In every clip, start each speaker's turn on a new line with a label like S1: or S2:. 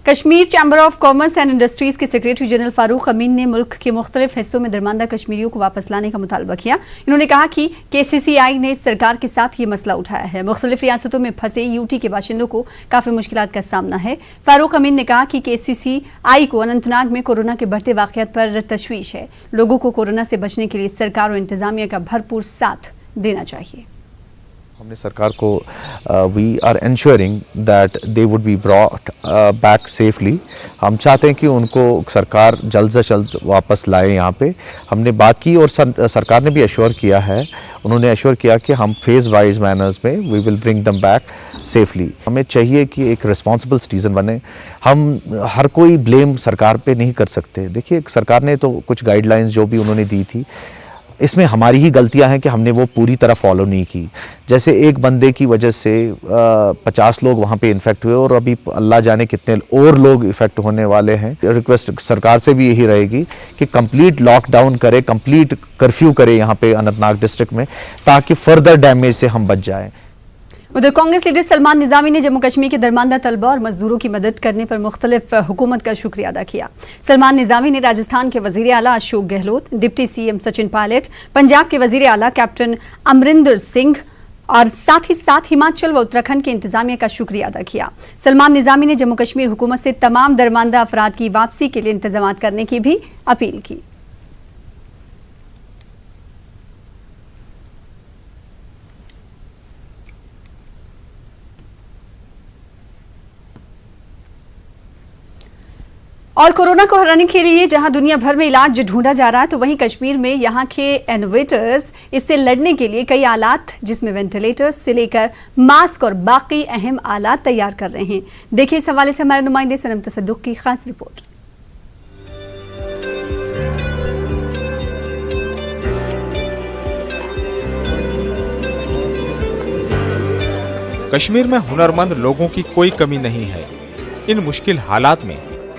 S1: Kashmir chamber of commerce and industries के secretary general Farooq अमीन ने मुल्क के मुख्तलिफ हिस्सों में दरमानदा कश्मीरियों को वापस लाने का मुतालबा किया। इन्होंने कहा कि KCCI ने सरकार के साथ ये मसला उठाया है। मुख्तलिफ रियासतों में फंसे यूटी के बाशिंदों को काफी मुश्किलात का सामना है। फारूक अमीन ने कहा कि KCCI को अनंतनाग में कोरोना के बढ़ते वाकयात पर तशवीश है। लोगों को कोरोना से बचने के लिए सरकार और इंतजामिया का भरपूर साथ देना चाहिए।
S2: हमने सरकार को we are ensuring that they would be brought back safely. हम चाहते हैं कि उनको सरकार जल्द से जल्द वापस लाए यहाँ पे। हमने बात की और सरकार ने भी एश्योर किया है, उन्होंने एश्योर किया कि हम फेज़ वाइज मैनर्स में we will bring them back safely. हमें चाहिए कि एक रिस्पॉन्सिबल सिटीज़न बने। हम हर कोई ब्लेम सरकार पे नहीं कर सकते। देखिए, सरकार ने तो कुछ गाइडलाइंस जो भी उन्होंने दी थी, इसमें हमारी ही गलतियां हैं कि हमने वो पूरी तरह फॉलो नहीं की। जैसे एक बंदे की वजह से 50 लोग वहाँ पे इन्फेक्ट हुए और अभी अल्लाह जाने कितने और लोग इफेक्ट होने वाले हैं। रिक्वेस्ट सरकार से भी यही रहेगी कि कंप्लीट लॉकडाउन करे, कंप्लीट कर्फ्यू करे यहाँ पे अनंतनाग डिस्ट्रिक्ट में, ताकि फर्दर डैमेज से हम बच जाएं।
S1: उधर कांग्रेस लीडर सलमान निजामी ने जम्मू कश्मीर के दरमानदा तलबा और मजदूरों की मदद करने पर मुख्तलिफ हुकूमत का शुक्रिया अदा किया। सलमान निजामी ने राजस्थान के वजीर आला अशोक गहलोत, डिप्टी CM सचिन पायलट, पंजाब के वजीर आला कैप्टन अमरिंदर सिंह और साथ ही साथ हिमाचल व उत्तराखंड के इंतजामिया का शुक्रिया अदा किया। सलमान निजामी ने जम्मू कश्मीर हुकूमत से तमाम दरमानदा अफराद की वापसी के लिए इंतजाम करने की भी अपील की। और कोरोना को हराने के लिए जहां दुनिया भर में इलाज ढूंढा जा रहा है, तो वहीं कश्मीर में यहां के इनोवेटर्स इससे लड़ने के लिए कई आलात, जिसमें वेंटिलेटर्स से लेकर मास्क और बाकी अहम आलात तैयार कर रहे हैं। देखिए, इस हवाले से हमारे नुमाइंदे सनम तसद्दुक की खास रिपोर्ट।
S3: कश्मीर में हुनरमंद लोगों की कोई कमी नहीं है। इन मुश्किल हालात में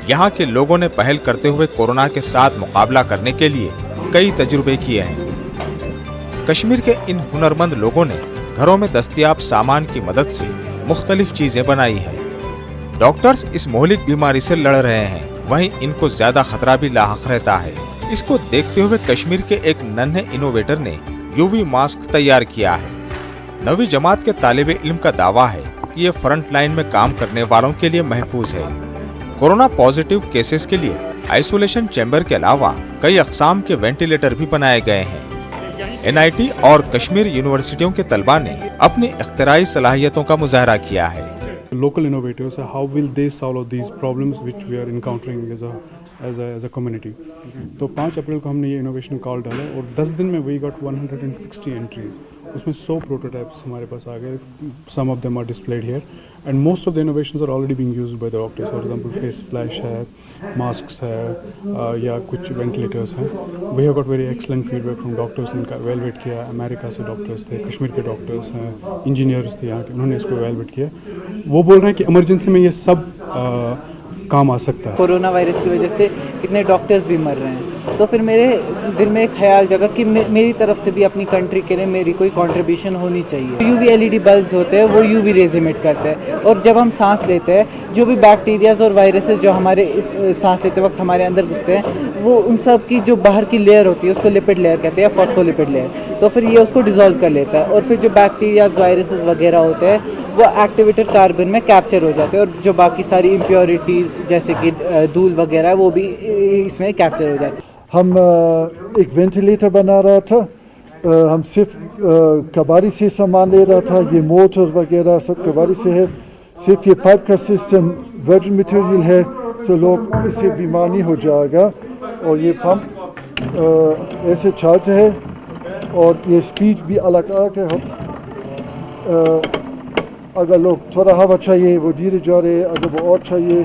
S3: यहाँ के लोगों ने पहल करते हुए कोरोना के साथ मुकाबला करने के लिए कई तजुर्बे किए हैं। कश्मीर के इन हुनरमंद लोगों ने घरों में दस्तयाब सामान की मदद से मुख्तलिफ चीजें बनाई हैं। डॉक्टर्स इस मोहलिक बीमारी से लड़ रहे हैं, वहीं इनको ज्यादा खतरा भी लाहक रहता है। इसको देखते हुए कश्मीर के एक नन्हे इनोवेटर ने UV मास्क तैयार किया है। 9वीं जमात के तालिबे इल्म का दावा है कि ये फ्रंट लाइन में काम करने वालों के लिए महफूज है। कोरोना पॉजिटिव केसेस के लिए आइसोलेशन चैम्बर के अलावा कई अक़साम के वेंटिलेटर भी बनाए गए हैं। NIT और कश्मीर यूनिवर्सिटियों के तलबा ने अपनी इख्तिराई सलाहियतों का मुजाहरा किया है।
S4: Local innovators, how will they solve these problems which we are encountering as a community? तो 5 अप्रैल को हमने ये इनोवेशन कॉल डाला और 10 दिन में we got 160 entries। उसमें 100 प्रोटोटाइप्स हमारे पास आ गए। Some of them are displayed here and most of the innovations are already being used by the doctors. For example, face splash है, masks है, या कुछ ventilators हैं। We have got very excellent feedback from doctors। इनका evaluate किया, America से doctors थे, कश्मीर के डॉक्टर्स हैं, इंजीनियर्स थे यहाँ के, उन्होंने इसको evaluate किया। वो बोल रहे हैं कि इमरजेंसी में ये सब काम आ सकता है।
S5: कोरोना वायरस की वजह से कितने डॉक्टर्स भी मर रहे हैं, तो फिर मेरे दिल में एक ख्याल जगा कि मेरी तरफ से भी अपनी कंट्री के लिए मेरी कोई कंट्रीब्यूशन होनी चाहिए। UV LED बल्ब होते हैं वो UV रेज इमिट करते हैं, और जब हम सांस लेते हैं जो भी बैक्टीरियाज और वायरसेस जो हमारे इस सांस लेते वक्त हमारे अंदर घुसते हैं, वो उन सब की जो बाहर की लेयर होती है उसको लिपिड लेयर कहते हैं या फॉस्फोलिपिड लेयर, तो फिर ये उसको डिसॉल्व कर लेता है और फिर जो बैक्टीरियाज वायरसेस वगैरह होते हैं वो एक्टिवेटेड कार्बन में कैप्चर हो जाते हैं, और जो बाकी सारी इम्प्योरिटीज़ जैसे कि धूल वगैरह वो भी इसमें कैप्चर हो जाते हैं।
S6: हम एक वेंटिलेटर बना रहा था, हम सिर्फ कबाड़ी से सामान ले रहा था। ये मोटर वगैरह सब कबाड़ी से है। सिर्फ ये पाइप का सिस्टम वर्जिन मटेरियल है, सो लोग इससे बीमार नहीं हो जाएगा। और ये पंप ऐसे चलते हैं और ये स्पीड भी अलग अलग है। अगर लोग थोड़ा हवा चाहिए वो धीरे जा रहे हैं, अगर वो और चाहिए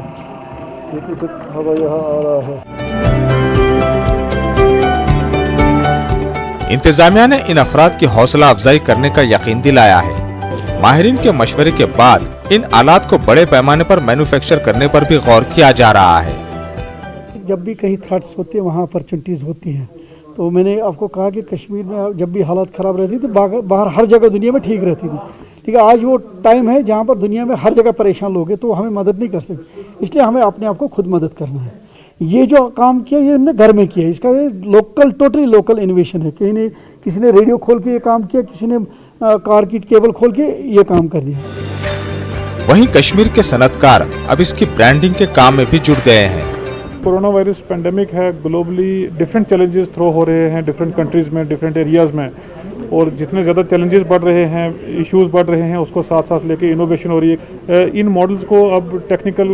S6: तो हवा यहाँ आ रहा है।
S3: इंतजामिया ने इन अफराद की हौसला अफजाई करने का यकीन दिलाया है। माहिरीन के मशवरे के बाद इन आलात को बड़े पैमाने पर मैन्युफैक्चर करने पर भी गौर किया जा रहा है।
S7: जब भी कहीं थ्रेट्स होते हैं वहाँ अपॉर्चुनिटीज़ होती हैं। तो मैंने आपको कहा कि कश्मीर में जब भी हालात ख़राब रहती तो बाहर हर जगह दुनिया में ठीक रहती थी, ठीक है, आज वो टाइम है जहाँ पर दुनिया में हर जगह परेशान लोग हैं, तो हमें मदद नहीं कर सकते, इसलिए हमें अपने आप को खुद मदद करना है। ये जो काम किया ये हमने घर में किया, इसका लोकल, टोटली लोकल इनोवेशन है। कहीं ने किसी ने रेडियो खोल के ये काम किया, किसी ने कार की केबल खोल के ये काम कर दिया।
S3: वहीं कश्मीर के सनतकार अब इसकी ब्रांडिंग के काम में भी जुट गए हैं।
S4: कोरोना वायरस पेंडेमिक है, ग्लोबली डिफरेंट चैलेंजेस थ्रो हो रहे हैं डिफरेंट कंट्रीज़ में, डिफरेंट एरियाज़ में, और जितने ज़्यादा चैलेंजेस बढ़ रहे हैं, इश्यूज बढ़ रहे हैं, उसको साथ साथ लेके इनोवेशन हो रही है। इन मॉडल्स को अब टेक्निकल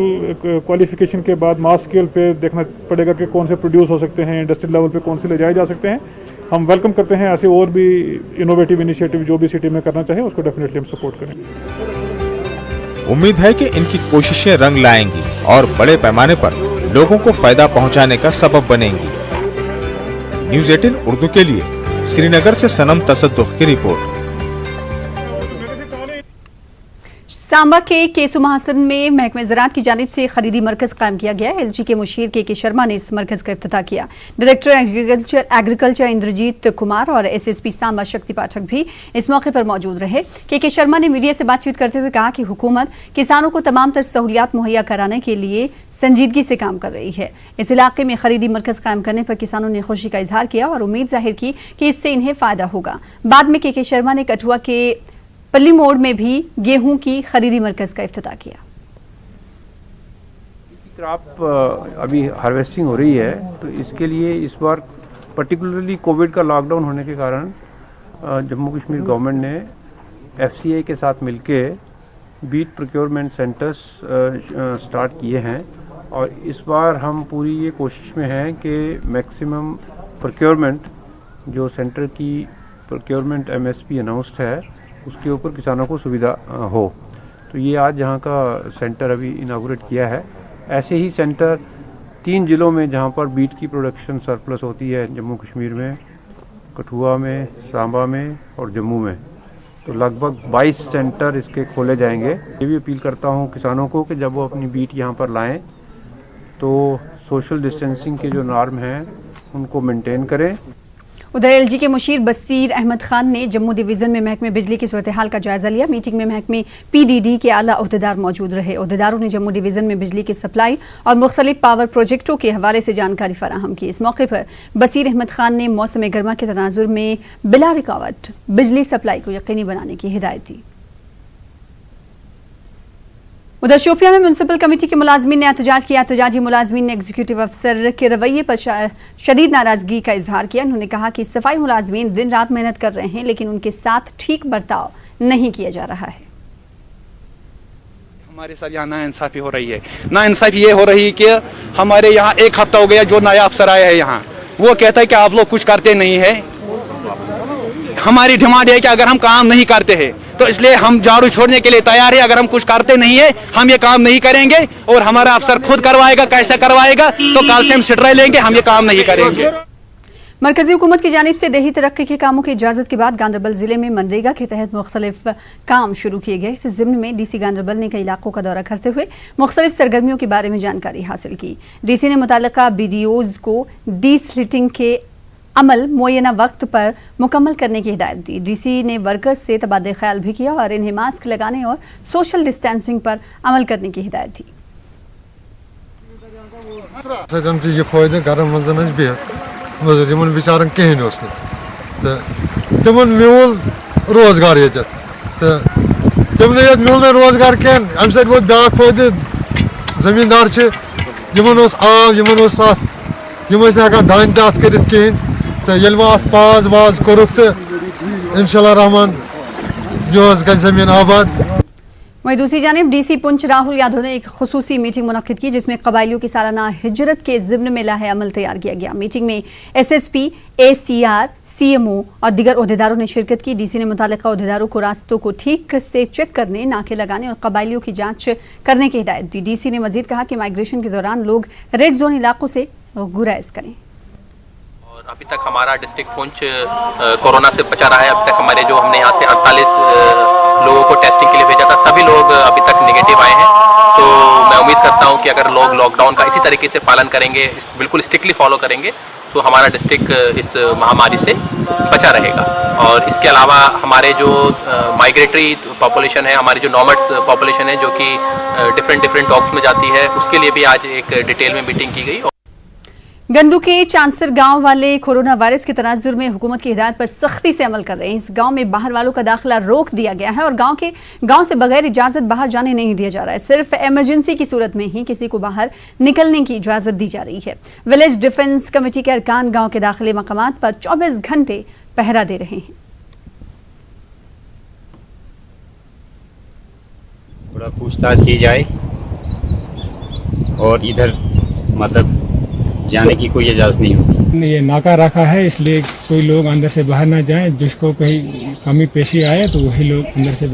S4: क्वालिफिकेशन के बाद मास स्केल पे देखना पड़ेगा कि कौन से प्रोड्यूस हो सकते हैं, इंडस्ट्रियल लेवल पे कौन से ले जाए जा सकते हैं। हम वेलकम करते हैं ऐसे और भी इनोवेटिव इनिशिएटिव जो भी सिटी में करना चाहे उसको डेफिनेटली हम सपोर्ट करेंगे।
S3: उम्मीद है कि इनकी कोशिशें रंग लाएंगी और बड़े पैमाने पर लोगों को फायदा पहुंचाने का सबब बनेंगी। न्यूज़ 18 उर्दू के लिए श्रीनगर से सनम तसद्दुख की रिपोर्ट।
S1: सांबा के केसु महासन में महकमे ज़राअत की जानिब से खरीदी मरकज कायम किया गया है। एलजी के मुशीर के शर्मा ने इस मरकज का इफ्तिताह किया। डायरेक्टर एग्रीकल्चर इंद्रजीत कुमार और एसएसपी सांबा शक्ति पाठक भी इस मौके पर मौजूद रहे। के शर्मा ने मीडिया से बातचीत करते हुए कहा कि हुकूमत किसानों को तमाम तर सहूलियात मुहैया कराने के लिए संजीदगी से काम कर रही है। इस इलाके में खरीदी मरकज कायम करने पर किसानों ने खुशी का इजहार किया और उम्मीद जाहिर की कि इससे इन्हें फायदा होगा। बाद में के शर्मा ने कठुआ के पल्ली मोड़ में भी गेहूं की खरीदी मरकज का इफ्तिताह किया।
S8: क्रॉप अभी हार्वेस्टिंग हो रही है, तो इसके लिए इस बार पर्टिकुलरली कोविड का लॉकडाउन होने के कारण जम्मू कश्मीर गवर्नमेंट ने एफसीआई के साथ मिलके बीट प्रोक्योरमेंट सेंटर्स स्टार्ट किए हैं, और इस बार हम पूरी ये कोशिश में हैं कि मैक्सिमम प्रोक्योरमेंट जो सेंटर की प्रोक्योरमेंट एमएसपी अनाउंस्ड है उसके ऊपर किसानों को सुविधा हो। तो ये आज यहाँ का सेंटर अभी इनागुरेट किया है। ऐसे ही सेंटर 3 जिलों में जहाँ पर बीट की प्रोडक्शन सरप्लस होती है, जम्मू कश्मीर में, कठुआ में, सांबा में और जम्मू में, तो लगभग 22 सेंटर इसके खोले जाएंगे। ये भी अपील करता हूँ किसानों को कि जब वो अपनी बीट यहाँ पर लाएं तो सोशल डिस्टेंसिंग के जो नॉर्म हैं उनको मेंटेन करें।
S1: उधर एलजी के मुशीर बसीर अहमद खान ने जम्मू डिवीजन में महकमे बिजली की सूरत हाल का जायजा लिया। मीटिंग में महकमे पीडीडी के आला अहदेदार मौजूद रहे। अहदेदारों ने जम्मू डिवीजन में बिजली की सप्लाई और मुख्तलिफ पावर प्रोजेक्टों के हवाले से जानकारी फराहम की। इस मौके पर बसीर अहमद खान ने मौसम गर्मा के तनाजुर में बिला रुकावट बिजली सप्लाई को यकीनी बनाने की हिदायत दी। उधर शोपियां में म्युनिसिपल कमेटी के मुलाजमीन ने एहतजाज किया। एहतजाजी मुलाजमीन ने एग्जीक्यूटिव अफसर के रवैये पर शदीद नाराजगी का इजहार किया। उन्होंने कहा कि सफाई मुलाजमीन दिन रात मेहनत कर रहे हैं, लेकिन उनके साथ ठीक बर्ताव नहीं किया जा रहा है।
S9: हमारे साथ यहाँ नाइंसाफी हो रही है। नाइंसाफी ये हो रही है कि हमारे यहाँ 1 हफ्ता हो गया, जो नया अफसर आया है यहाँ, वो कहता है कि आप लोग कुछ करते नहीं है। हमारी डिमांड है कि अगर हम काम नहीं करते हैं तो इसलिए हम झाड़ू छोड़ने के लिए तैयार है। अगर हम कुछ करते नहीं है, हम ये काम नहीं करेंगे और हमारा अफसर खुद करवाएगा। कैसे करवाएगा? तो कल से हम सिटरा लेंगे, हम ये काम नहीं करेंगे।
S1: मरकजी हुकूमत की जानिब से देही तरक्की के कामों की इजाजत के बाद गांधरबल जिले में मनरेगा के तहत मुख्तलिफ काम शुरू किए गए। इस ज़िम्न में डीसी गांधरबल ने कई इलाकों का दौरा करते हुए मुख्तलिफ सरगर्मियों के बारे में जानकारी हासिल की। डीसी ने मुताल्लिका बीडीओज को डीस्लिटिंग के अमल मुय्यना वक्त पर मुकम्मल करने की हिदायत दी। डीसी ने वर्कर्स से तबादले ख्याल भी किया और इन्हें मास्क लगाने और सोशल डिस्टेंसिंग पर अमल करने की हिदायत दी।
S10: ये फायदे घर मज बिहन बिचारन कहें तिमन मूल रोजगार ये तिमन ये मूल ना रोजगार कहें। अम सत वो ब्या फायदे जमींदार यमन आब यमन यम हेकान दान तथ कर कहें, तो ये पाज वाज कोरुक तो इंशाल्लाह रहमान जो ग जमीन आबाद।
S1: वहीं दूसरी जानिब डीसी पुंछ राहुल यादव ने एक खुसूसी मीटिंग मुनक्किद की, जिसमें कबायलियों की सालाना हिजरत के ज़िम्न में लाहे अमल तैयार किया गया। मीटिंग में एसएसपी, एसीआर, सीएमओ और दीगर अहदेदारों ने शिरकत की। डीसी ने मुताल्लिका अहदेदारों को रास्तों को ठीक से चेक करने, नाके लगाने और कबायलियों की जांच करने की हिदायत दी। डीसी ने मजीद कहा कि माइग्रेशन के दौरान लोग रेड जोन इलाकों से गुरेज करें।
S11: और
S9: अभी तक हमारा डिस्ट्रिक्ट पुंछ कोरोना से बचा रहा है। अभी तक हमारे जो हमने यहाँ से 48 लोगों को टेस्टिंग के लिए भेजा था, सभी लोग अभी तक नेगेटिव आए हैं। तो मैं उम्मीद करता हूँ कि अगर लोग लॉकडाउन का इसी तरीके से पालन करेंगे, बिल्कुल स्ट्रिक्टली फॉलो करेंगे, तो हमारा डिस्ट्रिक्ट इस महामारी से बचा रहेगा। और इसके अलावा हमारे जो माइग्रेटरी पॉपुलेशन है, हमारी जो नॉमड्स पॉपुलेशन है जो कि डिफरेंट डॉग्स में जाती है, उसके लिए भी आज एक डिटेल में मीटिंग की गई।
S1: गंदू के चांसर गांव वाले कोरोना वायरस के तनाजुर में हुकूमत की हिदायत पर सख्ती से अमल कर रहे हैं। इस गांव में बाहर वालों का दाखिला रोक दिया गया है और गांव से बगैर इजाजत बाहर जाने नहीं दिया जा रहा है। सिर्फ इमरजेंसी की सूरत में ही किसी को बाहर निकलने की इजाजत दी जा रही है। विलेज डिफेंस कमेटी के अरकान गांव के दाखिले मकामात पर 24 घंटे पहरा दे रहे हैं।
S11: थोड़ा पूछताछ की जाए और इधर मतलब जाने की कोई इजाज़त नहीं होगी।
S12: ये नाका रखा है, इसलिए कोई लोग अंदर से बाहर ना जाएं। जिसको कहीं कमी पेशी आए तो वही लोग अंदर से बाहर